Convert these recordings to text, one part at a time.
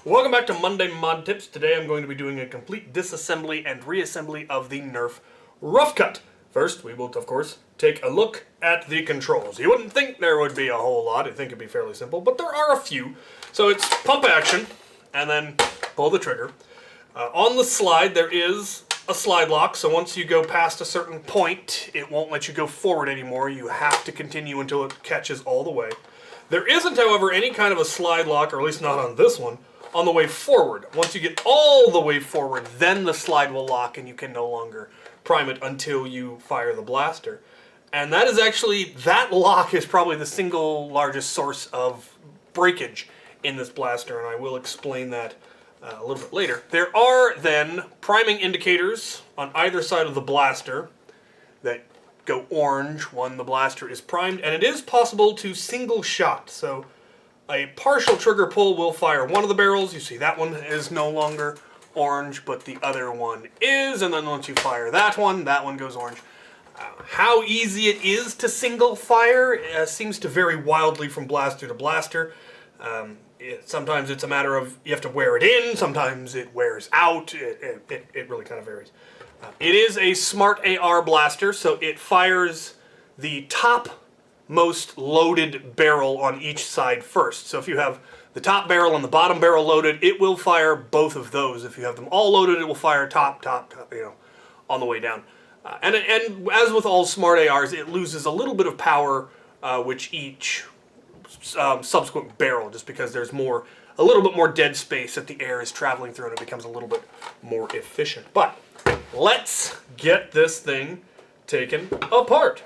Welcome back to Monday Mod Tips. Today I'm going to be doing a complete disassembly and reassembly of the Nerf Roughcut. First, we will, of course, take a look at the controls. You wouldn't think there would be a whole lot. You'd think it'd be fairly simple, but there are a few. So it's pump action, and then pull the trigger. On the slide, there is a slide lock, so once you go past a certain point, it won't let you go forward anymore. You have to continue until it catches all the way. There isn't, however, any kind of a slide lock, or at least not on this one, on the way forward. Once you get all the way forward, then the slide will lock and you can no longer prime it until you fire the blaster. And that is actually, that lock is probably the single largest source of breakage in this blaster, and I will explain that a little bit later. There are then priming indicators on either side of the blaster that go orange when the blaster is primed, and it is possible to single shot. So a partial trigger pull will fire one of the barrels. You see that one is no longer orange, but the other one is, and then once you fire that one goes orange. How easy it is to single fire seems to vary wildly from blaster to blaster. Sometimes it's a matter of you have to wear it in, sometimes it wears out, it really kind of varies. It is a smart AR blaster, so it fires the top most loaded barrel on each side first. So if you have the top barrel and the bottom barrel loaded, it will fire both of those. If you have them all loaded, it will fire top, on the way down. And as with all smart ARs, it loses a little bit of power which each subsequent barrel, just because there's a little bit more dead space that the air is traveling through, and it becomes a little bit more efficient. But let's get this thing taken apart.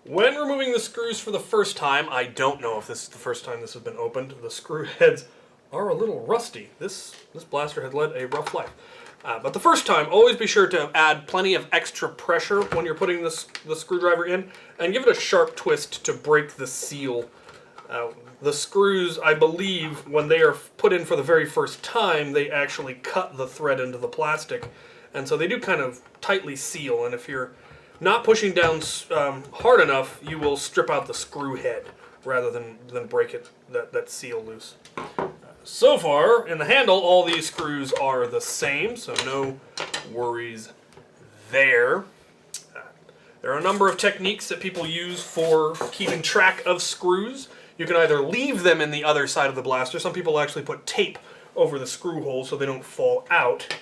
When removing the screws for the first time, I don't know if this is the first time this has been opened, the screw heads are a little rusty. This blaster had led a rough life. But the first time, always be sure to add plenty of extra pressure when you're putting the screwdriver in, and give it a sharp twist to break the seal. The screws, I believe, when they are put in for the very first time, they actually cut the thread into the plastic, and so they do kind of tightly seal, and if you're not pushing down hard enough, you will strip out the screw head rather than break that seal loose. So far, in the handle, all these screws are the same, so no worries there. There are a number of techniques that people use for keeping track of screws. You can either leave them in the other side of the blaster. Some people actually put tape over the screw holes so they don't fall out.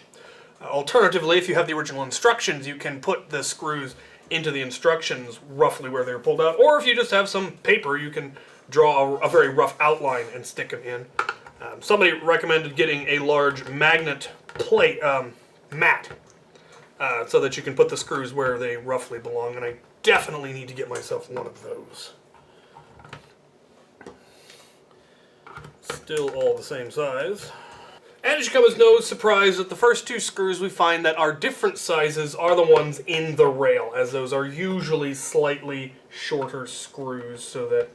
Alternatively, if you have the original instructions, you can put the screws into the instructions roughly where they're pulled out. Or if you just have some paper, you can draw a very rough outline and stick them in. Somebody recommended getting a large magnet plate mat so that you can put the screws where they roughly belong, and I definitely need to get myself one of those. Still all the same size. And it should come as no surprise that the first two screws we find that are different sizes are the ones in the rail, as those are usually slightly shorter screws so that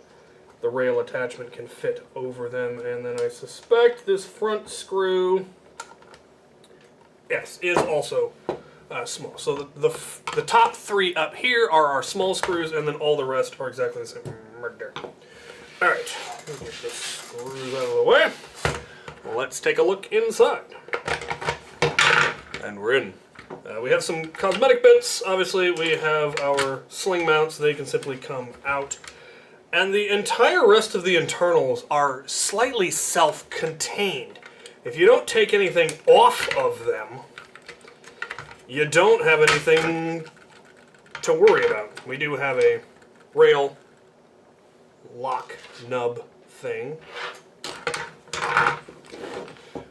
the rail attachment can fit over them. And then I suspect this front screw, yes, is also small. So the top three up here are our small screws, and then all the rest are exactly the same right there. Alright, get the screws out of the way. Let's take a look inside. And we're in. We have some cosmetic bits. Obviously, we have our sling mounts. They can simply come out. And the entire rest of the internals are slightly self-contained. If you don't take anything off of them, you don't have anything to worry about. We do have a rail lock nub thing.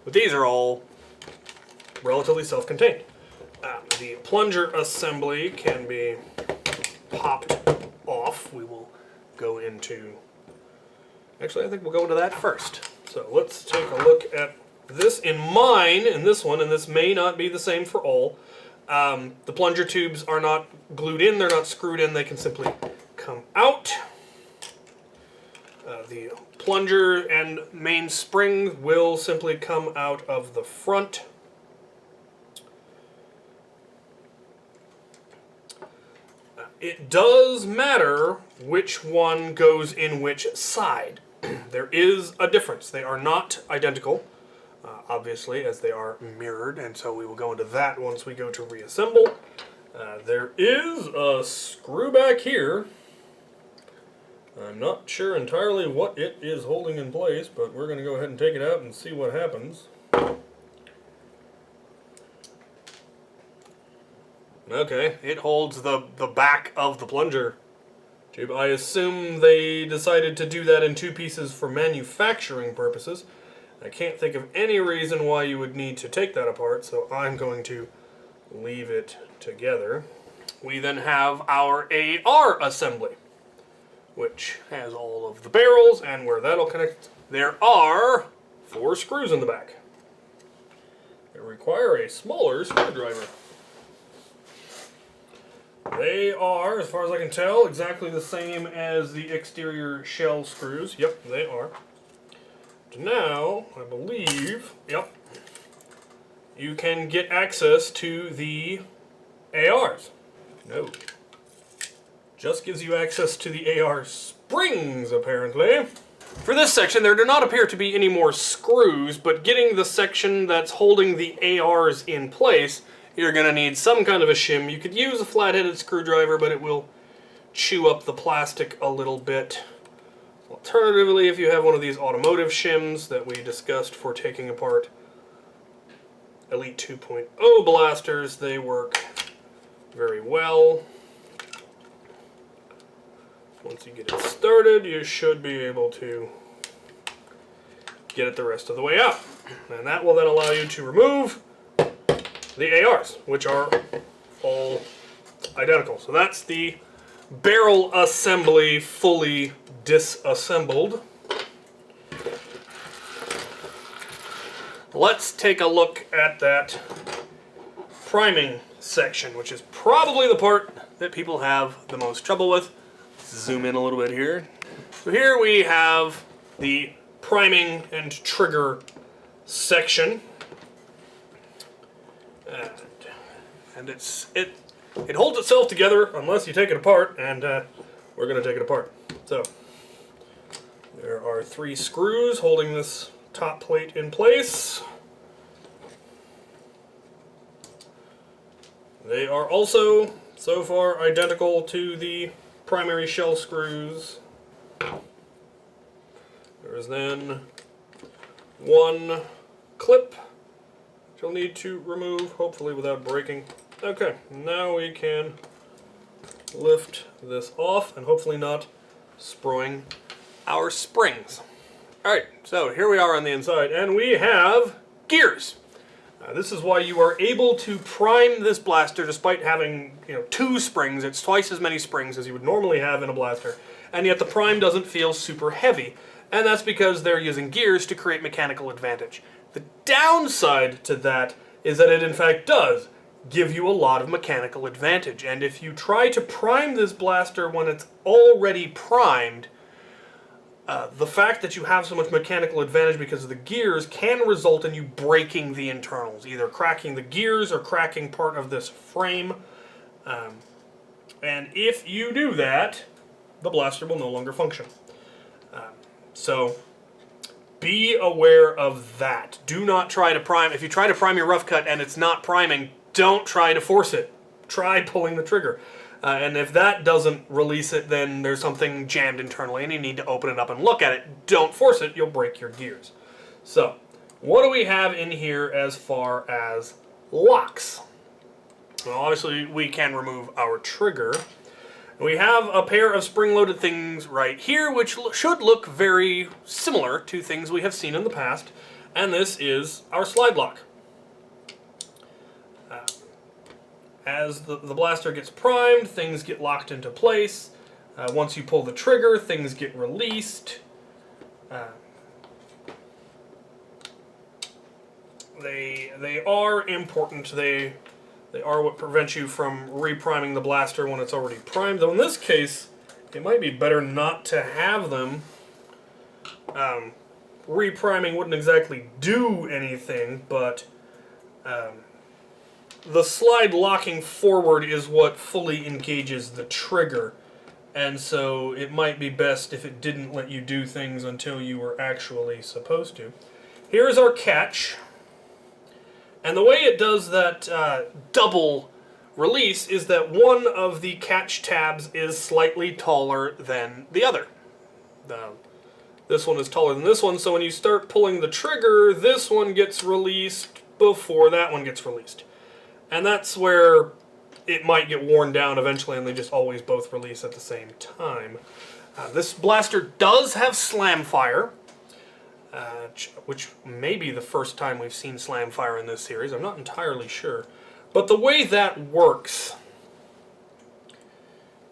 But these are all relatively self-contained. The plunger assembly can be popped off. We will go into... Actually, I think we'll go into that first. So let's take a look at this. In this one, and this may not be the same for all, the plunger tubes are not glued in, they're not screwed in, they can simply come out. The plunger and main spring will simply come out of the front. it does matter which one goes in which side. There is a difference. They are not identical, obviously, as they are mirrored, and so we will go into that once we go to reassemble. There is a screw back here. I'm not sure entirely what it is holding in place, but we're going to go ahead and take it out and see what happens. Okay, it holds the back of the plunger tube. I assume they decided to do that in two pieces for manufacturing purposes. I can't think of any reason why you would need to take that apart, so I'm going to leave it together. We then have our AR assembly, which has all of the barrels, and where that'll connect, there are 4 screws in the back. They require a smaller screwdriver. They are, as far as I can tell, exactly the same as the exterior shell screws. Yep, they are. Now, I believe, yep, you can get access to the ARs. No. Just gives you access to the AR springs, apparently. For this section, there do not appear to be any more screws, but getting the section that's holding the ARs in place, you're going to need some kind of a shim. You could use a flat-headed screwdriver, but it will chew up the plastic a little bit. Alternatively, if you have one of these automotive shims that we discussed for taking apart Elite 2.0 blasters, they work very well. Once you get it started, you should be able to get it the rest of the way out. And that will then allow you to remove the ARs, which are all identical. So that's the barrel assembly fully disassembled. Let's take a look at that priming section, which is probably the part that people have the most trouble with. Let's zoom in a little bit here. So here we have the priming and trigger section. And it holds itself together unless you take it apart, and we're going to take it apart. So there are 3 screws holding this top plate in place. They are also, so far, identical to the primary shell screws. There is then 1 clip which you'll need to remove, hopefully without breaking. Okay, now we can lift this off and hopefully not sproing our springs. Alright, so here we are on the inside, and we have gears. This is why you are able to prime this blaster despite having 2 springs. It's twice as many springs as you would normally have in a blaster, and yet the prime doesn't feel super heavy. And that's because they're using gears to create mechanical advantage. The downside to that is that it in fact does give you a lot of mechanical advantage. And if you try to prime this blaster when it's already primed, the fact that you have so much mechanical advantage because of the gears can result in you breaking the internals, either cracking the gears or cracking part of this frame. And if you do that, the blaster will no longer function. So be aware of that. Do not try to prime. If you try to prime your Roughcut and it's not priming, don't try to force it. Try pulling the trigger. And if that doesn't release it, then there's something jammed internally and you need to open it up and look at it. Don't force it, you'll break your gears. So, what do we have in here as far as locks? Well, obviously we can remove our trigger. We have a pair of spring-loaded things right here, which should look very similar to things we have seen in the past. And this is our slide lock. As the blaster gets primed, things get locked into place. Once you pull the trigger, things get released. They are important. They are what prevents you from repriming the blaster when it's already primed. Though in this case, it might be better not to have them. Repriming wouldn't exactly do anything, but the slide locking forward is what fully engages the trigger. And so it might be best if it didn't let you do things until you were actually supposed to. Here's our catch. And the way it does that double release is that one of the catch tabs is slightly taller than the other. This one is taller than this one, so when you start pulling the trigger, this one gets released before that one gets released. And that's where it might get worn down eventually, and they just always both release at the same time. This blaster does have slam fire, which may be the first time we've seen slam fire in this series. I'm not entirely sure. But the way that works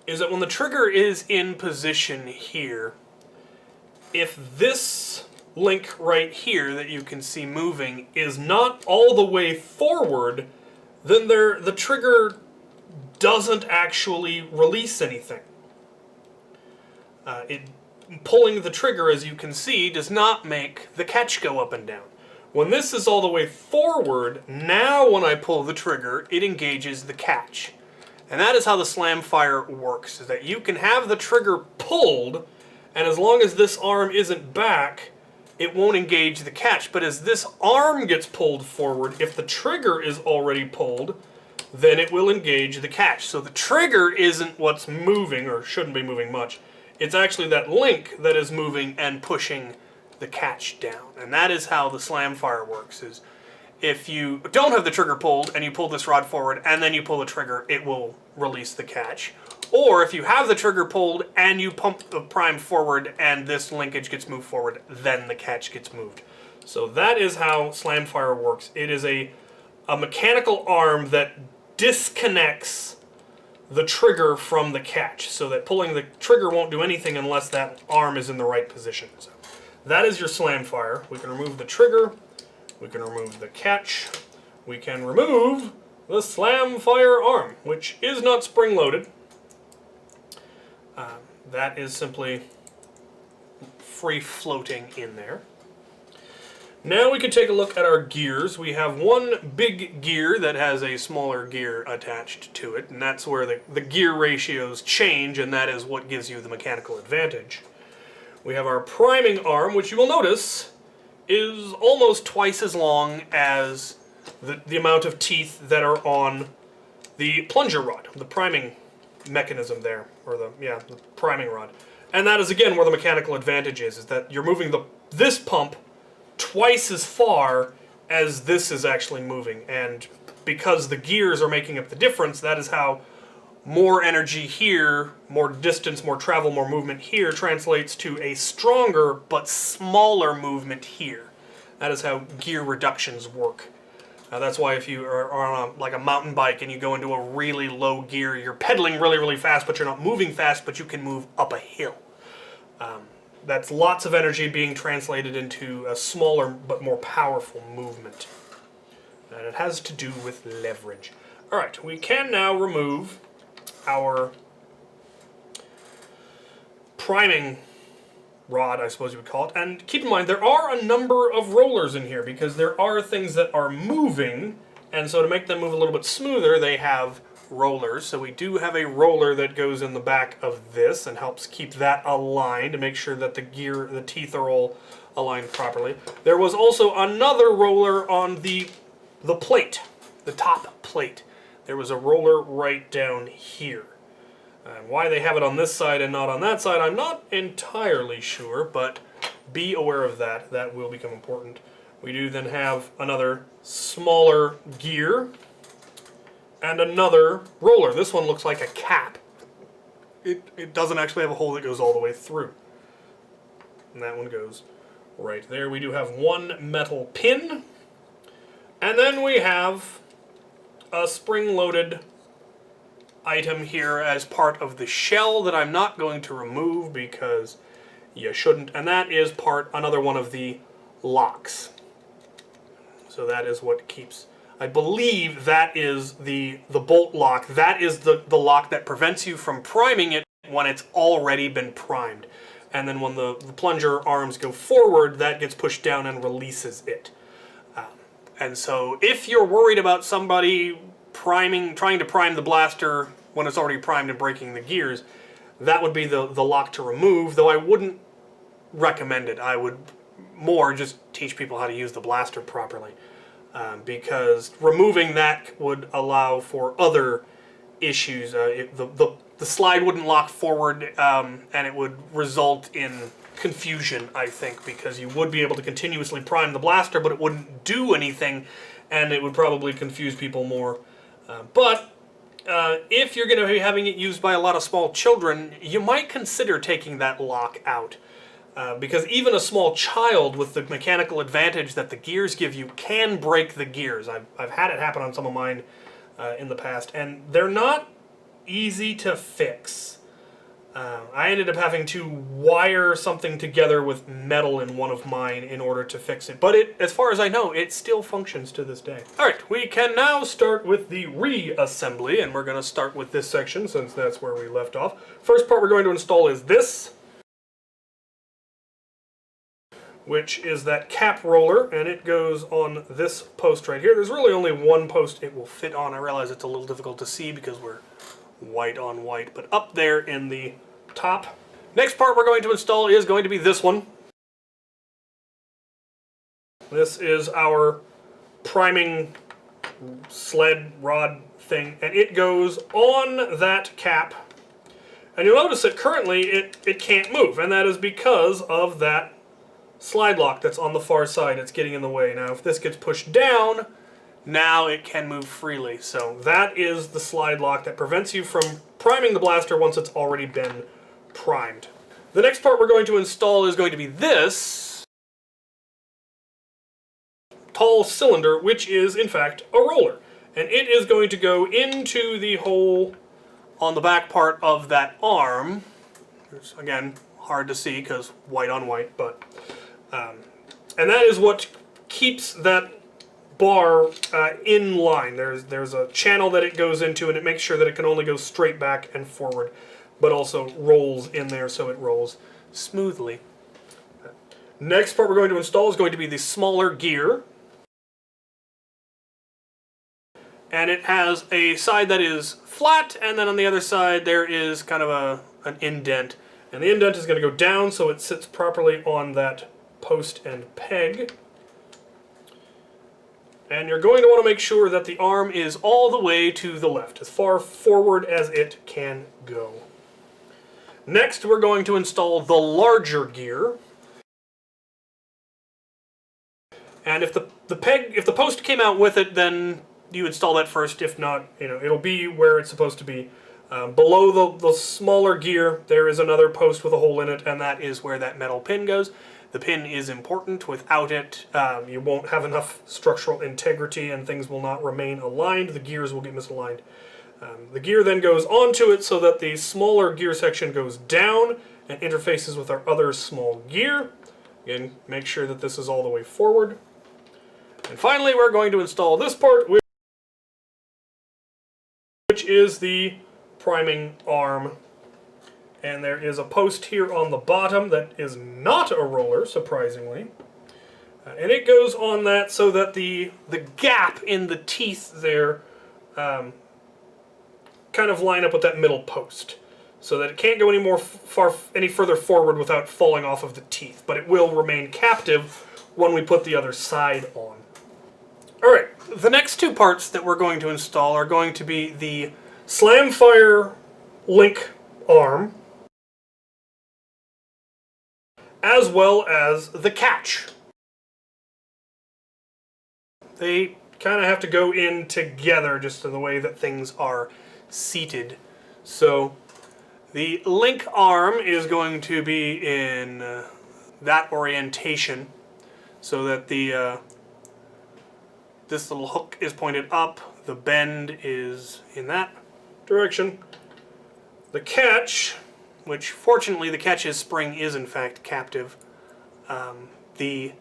is that when the trigger is in position here, if this link right here that you can see moving is not all the way forward, then the trigger doesn't actually release anything. Pulling the trigger, as you can see, does not make the catch go up and down. When this is all the way forward, now when I pull the trigger, it engages the catch. And that is how the slam fire works, is that you can have the trigger pulled, and as long as this arm isn't back, it won't engage the catch. But as this arm gets pulled forward, if the trigger is already pulled, then it will engage the catch. So the trigger isn't what's moving, or shouldn't be moving much. It's actually that link that is moving and pushing the catch down. And that is how the slam fire works, is if you don't have the trigger pulled and you pull this rod forward and then you pull the trigger, it will release the catch. Or if you have the trigger pulled and you pump the prime forward and this linkage gets moved forward, then the catch gets moved. So that is how slam fire works. It is a mechanical arm that disconnects the trigger from the catch, so that pulling the trigger won't do anything unless that arm is in the right position. So that is your slam fire. We can remove the trigger, we can remove the catch, we can remove the slam fire arm, which is not spring loaded. That is simply free floating in there. Now we can take a look at our gears. We have one big gear that has a smaller gear attached to it, and that's where the gear ratios change, and that is what gives you the mechanical advantage. We have our priming arm, which you will notice is almost twice as long as the amount of teeth that are on the plunger rod, the priming mechanism there, or the priming rod. And that is again where the mechanical advantage is that you're moving this pump twice as far as this is actually moving, and because the gears are making up the difference, that is how more energy here, more distance, more travel, more movement here translates to a stronger but smaller movement here. That is how gear reductions work. That's why if you are on like a mountain bike and you go into a really low gear, you're pedaling really, really fast, but you're not moving fast, but you can move up a hill. That's lots of energy being translated into a smaller but more powerful movement. And it has to do with leverage. Alright, we can now remove our priming rod, I suppose you would call it. And keep in mind, there are a number of rollers in here because there are things that are moving, and so to make them move a little bit smoother, they have rollers. So we do have a roller that goes in the back of this and helps keep that aligned to make sure that the teeth are all aligned properly. There was also another roller on the plate, the top plate. There was a roller right down here. And why they have it on this side and not on that side, I'm not entirely sure, but be aware of that. That will become important. We do then have another smaller gear and another roller. This one looks like a cap. It doesn't actually have a hole that goes all the way through. And that one goes right there. We do have one metal pin. And then we have a spring-loaded item here as part of the shell that I'm not going to remove because you shouldn't, and that is another one of the locks. So that is what keeps, I believe that is the bolt lock. That is the lock that prevents you from priming it when it's already been primed. And then when the plunger arms go forward, that gets pushed down and releases it. And so if you're worried about somebody trying to prime the blaster when it's already primed and breaking the gears, that would be the lock to remove, though I wouldn't recommend it. I would more just teach people how to use the blaster properly, because removing that would allow for other issues. The slide wouldn't lock forward, and it would result in confusion, I think, because you would be able to continuously prime the blaster, but it wouldn't do anything, and it would probably confuse people more. But if you're going to be having it used by a lot of small children, you might consider taking that lock out. Because even a small child with the mechanical advantage that the gears give you can break the gears. I've had it happen on some of mine in the past, and they're not easy to fix. I ended up having to wire something together with metal in one of mine in order to fix it. But as far as I know, it still functions to this day. Alright, we can now start with the reassembly, and we're going to start with this section since that's where we left off. First part we're going to install is this, which is that cap roller, and it goes on this post right here. There's really only one post it will fit on. I realize it's a little difficult to see because we're white on white, but up there in the top. Next part we're going to install is going to be this one. This is our priming sled rod thing, and it goes on that cap. And you'll notice that currently it can't move, and that is because of that slide lock that's on the far side. It's getting in the way. Now if this gets pushed down, now it can move freely. So that is the slide lock that prevents you from priming the blaster once it's already been primed. The next part we're going to install is going to be this tall cylinder, which is in fact a roller. And it is going to go into the hole on the back part of that arm. It's, again, hard to see because white on white, but and that is what keeps that bar in line. There's a channel that it goes into, and it makes sure that it can only go straight back and forward, but also rolls in there so it rolls smoothly. Next part we're going to install is going to be the smaller gear. And it has a side that is flat, and then on the other side there is kind of an indent. And the indent is going to go down so it sits properly on that post and peg. And you're going to want to make sure that the arm is all the way to the left, as far forward as it can go. Next, we're going to install the larger gear. And if the post came out with it, then you install that first. If not, it'll be where it's supposed to be. Below the smaller gear, there is another post with a hole in it, and that is where that metal pin goes. The pin is important. Without it, you won't have enough structural integrity and things will not remain aligned. The gears will get misaligned. The gear then goes onto it so that the smaller gear section goes down and interfaces with our other small gear. Again, make sure that this is all the way forward. And finally, we're going to install this part, which is the priming arm. And there is a post here on the bottom that is not a roller, surprisingly. And it goes on that so that the gap in the teeth there kind of line up with that middle post, so that it can't go any further forward without falling off of the teeth. But it will remain captive when we put the other side on. Alright, the next two parts that we're going to install are going to be the Slamfire link arm, as well as the catch. They kind of have to go in together just in the way that things are seated. So the link arm is going to be in that orientation so that this little hook is pointed up, the bend is in that direction. The catch, which fortunately the catch's spring is in fact captive. The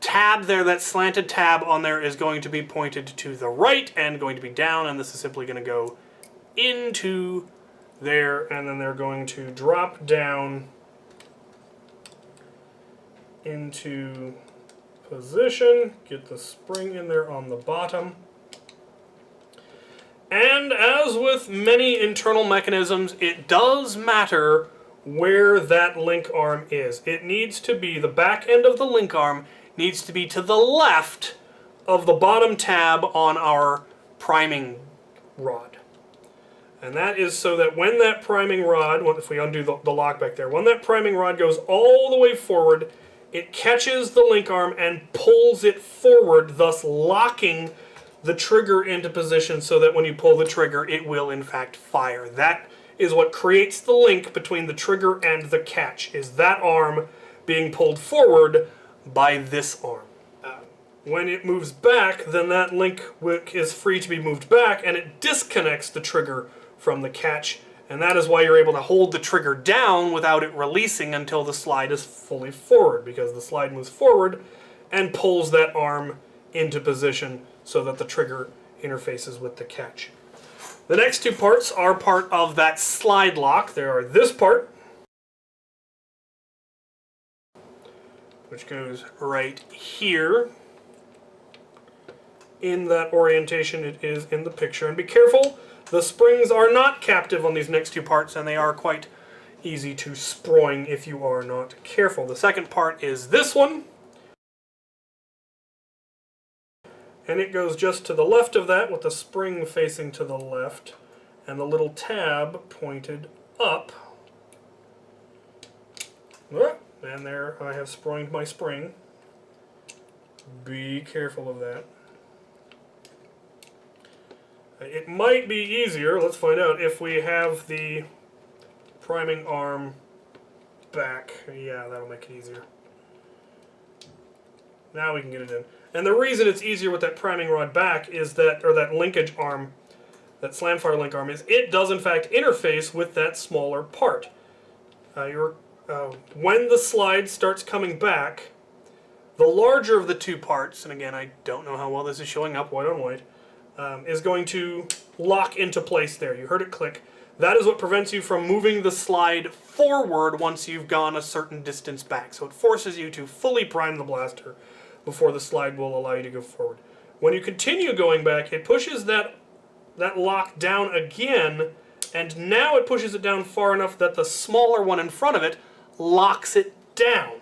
tab there, that slanted tab on there, is going to be pointed to the right and going to be down, and this is simply going to go into there, and then they're going to drop down into position, get the spring in there on the bottom. And as with many internal mechanisms, it does matter where that link arm is. It needs to be, the back end of the link arm needs to be to the left of the bottom tab on our priming rod. And that is so that when that priming rod, if we undo the lock back there, when that priming rod goes all the way forward, it catches the link arm and pulls it forward, thus locking the trigger into position so that when you pull the trigger, it will in fact fire. That is what creates the link between the trigger and the catch, is that arm being pulled forward by this arm. When it moves back, then that link is free to be moved back, and it disconnects the trigger from the catch, and that is why you're able to hold the trigger down without it releasing until the slide is fully forward, because the slide moves forward and pulls that arm into position so that the trigger interfaces with the catch. The next two parts are part of that slide lock. There are this part, which goes right here. In that orientation it is in the picture. And be careful, the springs are not captive on these next two parts, and they are quite easy to sproing if you are not careful. The second part is this one. And it goes just to the left of that with the spring facing to the left and the little tab pointed up. And there I have sproinged my spring. Be careful of that. It might be easier, let's find out, if we have the priming arm back. Yeah, that'll make it easier. Now we can get it in. And the reason it's easier with that priming rod back is that, or that linkage arm, that slamfire link arm, is it does in fact interface with that smaller part. When the slide starts coming back, the larger of the two parts, and again I don't know how well this is showing up white on white, is going to lock into place there. You heard it click. That is what prevents you from moving the slide forward once you've gone a certain distance back. So it forces you to fully prime the blaster before the slide will allow you to go forward. When you continue going back, it pushes that lock down again, and now it pushes it down far enough that the smaller one in front of it locks it down.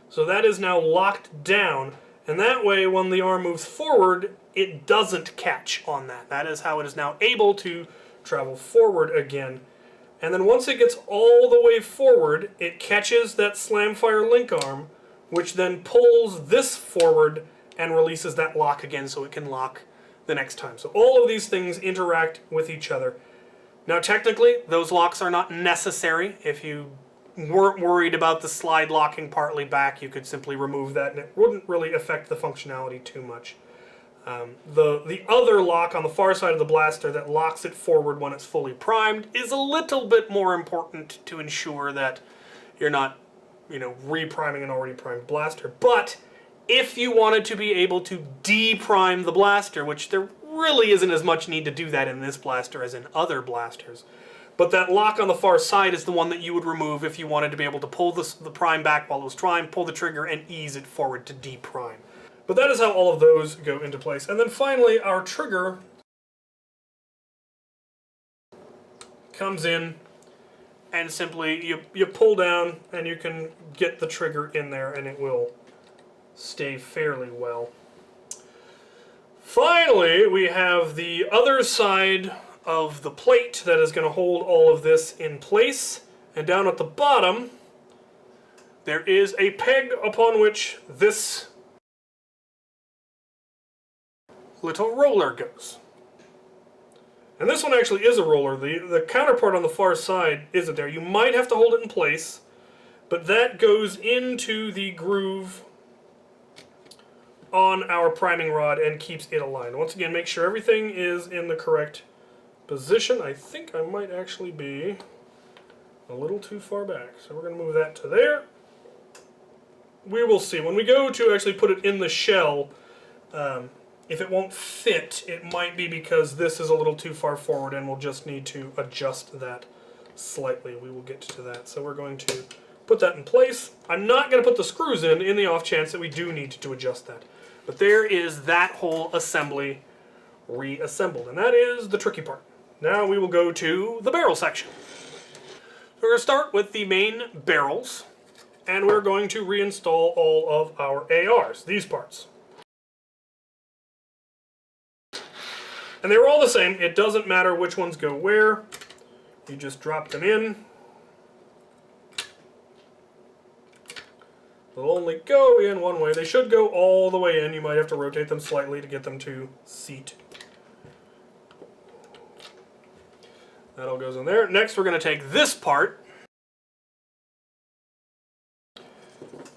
So that is now locked down, and that way when the arm moves forward, it doesn't catch on that. That is how it is now able to travel forward again. And then once it gets all the way forward, it catches that slamfire link arm, which then pulls this forward and releases that lock again so it can lock the next time. So all of these things interact with each other. Now technically, those locks are not necessary. If you weren't worried about the slide locking partly back, you could simply remove that and it wouldn't really affect the functionality too much. The other lock on the far side of the blaster that locks it forward when it's fully primed is a little bit more important to ensure that you're not, repriming an already primed blaster. But if you wanted to be able to deprime the blaster, which there really isn't as much need to do that in this blaster as in other blasters, but that lock on the far side is the one that you would remove if you wanted to be able to pull the prime back while it was trying, pull the trigger, and ease it forward to deprime. But that is how all of those go into place. And then finally, our trigger comes in, and simply you pull down and you can get the trigger in there and it will stay fairly well. Finally, we have the other side of the plate that is going to hold all of this in place. And down at the bottom, there is a peg upon which this little roller goes. And this one actually is a roller. The counterpart on the far side isn't there. You might have to hold it in place, but that goes into the groove on our priming rod and keeps it aligned. Once again, make sure everything is in the correct position. I think I might actually be a little too far back, so we're going to move that to there. We will see. When we go to actually put it in the shell, if it won't fit, it might be because this is a little too far forward and we'll just need to adjust that slightly. We will get to that. So we're going to put that in place. I'm not going to put the screws in the off chance that we do need to adjust that. But there is that whole assembly reassembled. And that is the tricky part. Now we will go to the barrel section. So we're going to start with the main barrels, and we're going to reinstall all of our ARs, these parts. And they were all the same. It doesn't matter which ones go where. You just drop them in. They'll only go in one way. They should go all the way in. You might have to rotate them slightly to get them to seat. That all goes in there. Next, we're going to take this part,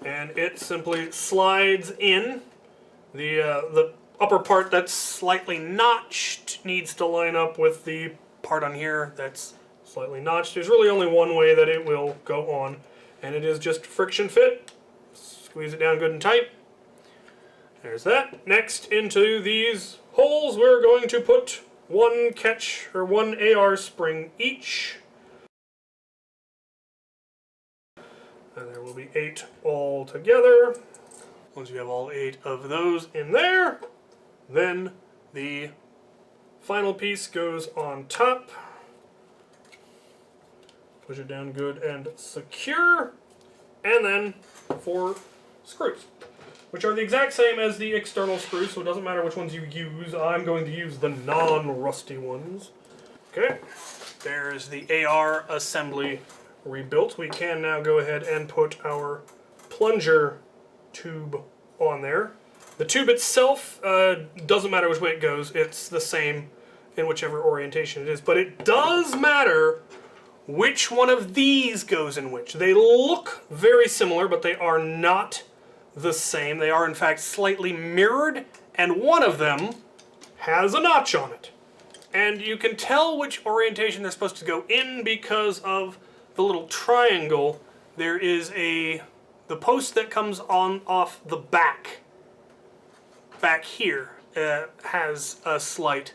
and it simply slides in. The upper part that's slightly notched needs to line up with the part on here that's slightly notched. There's really only one way that it will go on, and it is just friction fit. Squeeze it down good and tight. There's that. Next, into these holes, we're going to put one catch, or one AR spring each. And there will be 8 all together. Once you have all 8 of those in there, then the final piece goes on top. Push it down good and secure. And then 4 screws, which are the exact same as the external screws, so it doesn't matter which ones you use. I'm going to use the non-rusty ones. Okay, there's the AR assembly rebuilt. We can now go ahead and put our plunger tube on there. The tube itself doesn't matter which way it goes. It's the same in whichever orientation it is, but it does matter which one of these goes in which. They look very similar, but they are not the same. They are in fact slightly mirrored, and one of them has a notch on it. And you can tell which orientation they're supposed to go in because of the little triangle. There is the post that comes on off the back here has a slight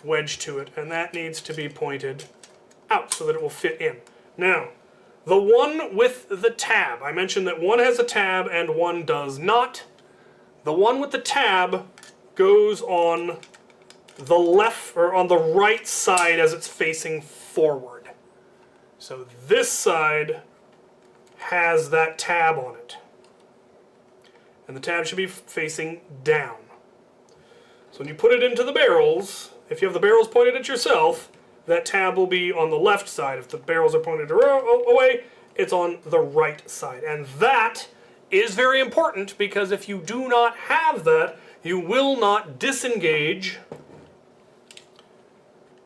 wedge to it, and that needs to be pointed out so that it will fit in. Now, the one with the tab, I mentioned that one has a tab and one does not. The one with the tab goes on the left, or on the right side as it's facing forward. So this side has that tab on it. And the tab should be facing down. So when you put it into the barrels, if you have the barrels pointed at yourself, that tab will be on the left side. If the barrels are pointed away, it's on the right side. And that is very important, because if you do not have that, you will not disengage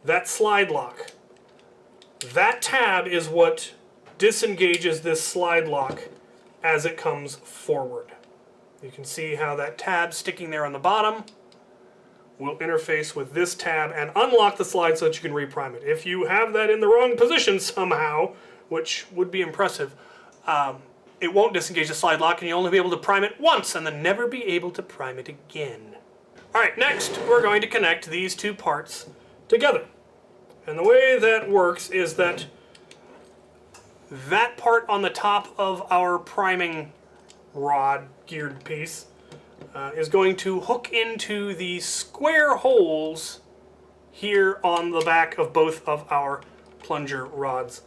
that slide lock. That tab is what disengages this slide lock as it comes forward. You can see how that tab sticking there on the bottom will interface with this tab and unlock the slide so that you can reprime it. If you have that in the wrong position somehow, which would be impressive, it won't disengage the slide lock, and you'll only be able to prime it once and then never be able to prime it again. Alright, next we're going to connect these two parts together. And the way that works is that that part on the top of our priming rod geared piece is going to hook into the square holes here on the back of both of our plunger rods.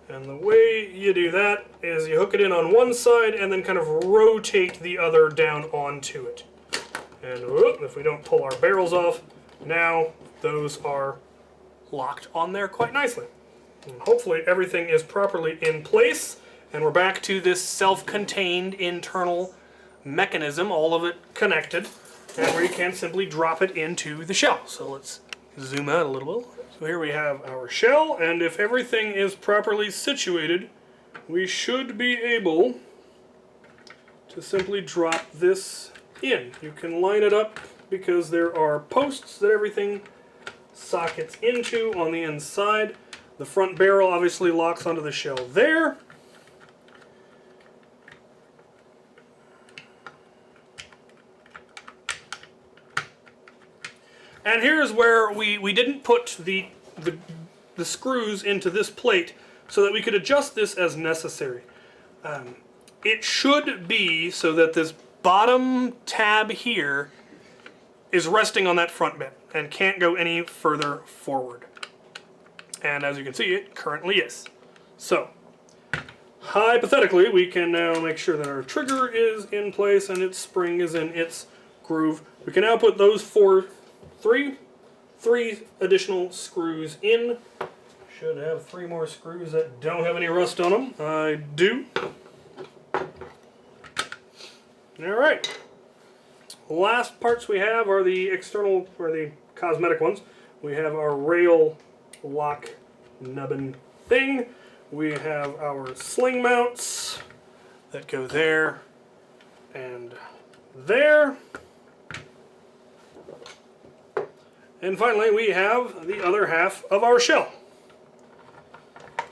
And the way you do that is you hook it in on one side and then kind of rotate the other down onto it. And if we don't pull our barrels off, now those are locked on there quite nicely. And hopefully everything is properly in place, and we're back to this self-contained internal mechanism, all of it connected, and we can simply drop it into the shell. So let's zoom out a little bit. So here we have our shell, and if everything is properly situated, we should be able to simply drop this in. You can line it up because there are posts that everything sockets into on the inside. The front barrel obviously locks onto the shell there. And here's where we didn't put the screws into this plate so that we could adjust this as necessary. It should be so that this bottom tab here is resting on that front bit. and can't go any further forward. And as you can see, it currently is. So, hypothetically, we can now make sure that our trigger is in place and its spring is in its groove. We can now put those three additional screws in. Should have 3 more screws that don't have any rust on them. I do. Alright. Last parts we have are the external, or the cosmetic ones. We have our rail lock nubbin thing. We have our sling mounts that go there and there. And finally we have the other half of our shell.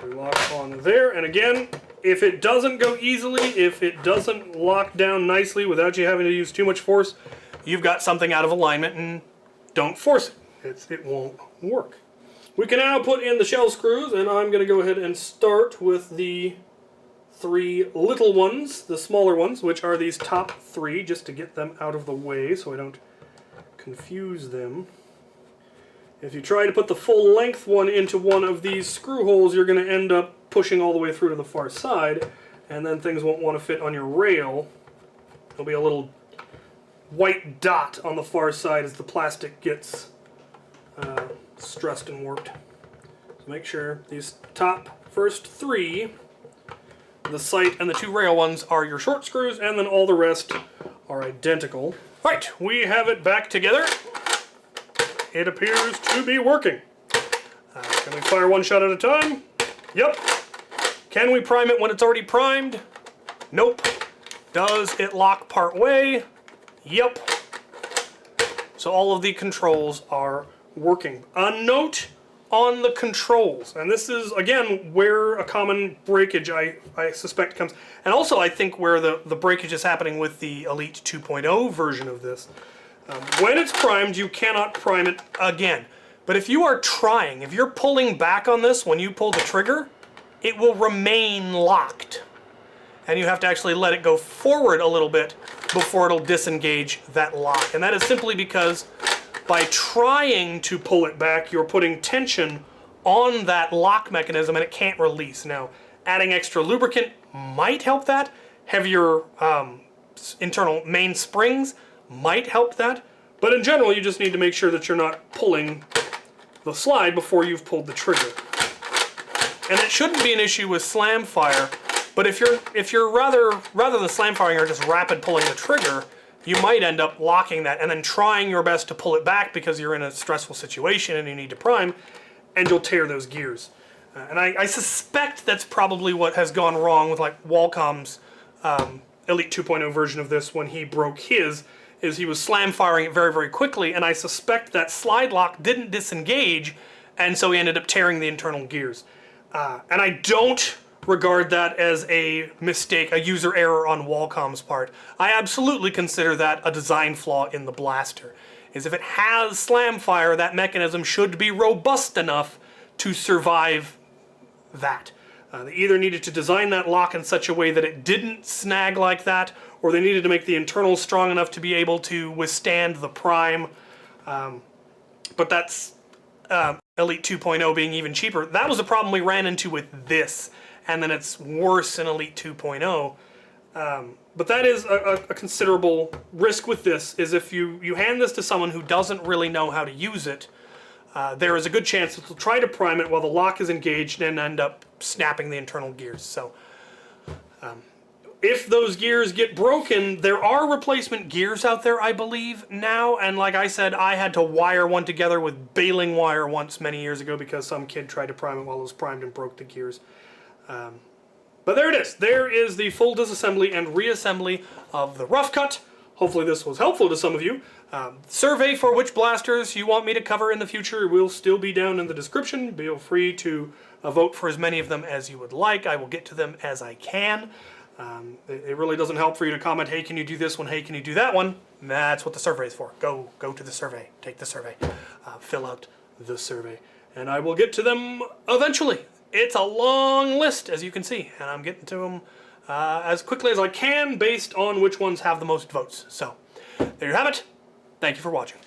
We lock on there, and again, if it doesn't go easily, if it doesn't lock down nicely without you having to use too much force, you've got something out of alignment and don't force it. It won't work. We can now put in the shell screws, and I'm going to go ahead and start with the 3 little ones, the smaller ones, which are these top 3, just to get them out of the way so I don't confuse them. If you try to put the full length one into one of these screw holes, you're going to end up pushing all the way through to the far side, and then things won't want to fit on your rail. There'll be a little white dot on the far side as the plastic gets stressed and warped. So make sure these top first 3, the sight and the 2 rail ones, are your short screws, and then all the rest are identical. Right, we have it back together. It appears to be working. Can we fire one shot at a time? Yep. Can we prime it when it's already primed? Nope. Does it lock part way? Yep. So all of the controls are working. A note on the controls, and this is again where a common breakage I suspect comes, and also I think where the breakage is happening with the Elite 2.0 version of this. When it's primed, you cannot prime it again. But if you are trying, if you're pulling back on this when you pull the trigger, it will remain locked. And you have to actually let it go forward a little bit before it'll disengage that lock. And that is simply because by trying to pull it back, you're putting tension on that lock mechanism and it can't release. Now, adding extra lubricant might help that. Heavier internal main springs might help that. But in general, you just need to make sure that you're not pulling the slide before you've pulled the trigger. And it shouldn't be an issue with slam fire, but if you're rather than slam firing or just rapid pulling the trigger, you might end up locking that and then trying your best to pull it back because you're in a stressful situation and you need to prime, and you'll tear those gears. And I suspect that's probably what has gone wrong with like Wacom's Elite 2.0 version of this when he broke his, is he was slam firing it very, very quickly, and I suspect that slide lock didn't disengage, and so he ended up tearing the internal gears. And I don't regard that as a mistake, a user error on Wacom's part. I absolutely consider that a design flaw in the blaster. Is if it has slam fire, that mechanism should be robust enough to survive that. They either needed to design that lock in such a way that it didn't snag like that, or they needed to make the internals strong enough to be able to withstand the prime. But that's Elite 2.0 being even cheaper. That was the problem we ran into with this, and then it's worse in Elite 2.0. But that is a considerable risk with this, is if you hand this to someone who doesn't really know how to use it, there is a good chance that they'll try to prime it while the lock is engaged and end up snapping the internal gears. So if those gears get broken, there are replacement gears out there, I believe, now. And like I said, I had to wire one together with baling wire once many years ago because some kid tried to prime it while it was primed and broke the gears. But there it is. There is the full disassembly and reassembly of the Roughcut. Hopefully this was helpful to some of you. Survey for which blasters you want me to cover in the future will still be down in the description. Feel free to vote for as many of them as you would like. I will get to them as I can. It really doesn't help for you to comment, hey, can you do this one? Hey, can you do that one? That's what the survey is for. Go to the survey. Take the survey. Fill out the survey. And I will get to them eventually. It's a long list, as you can see, and I'm getting to them as quickly as I can based on which ones have the most votes. So, there you have it. Thank you for watching.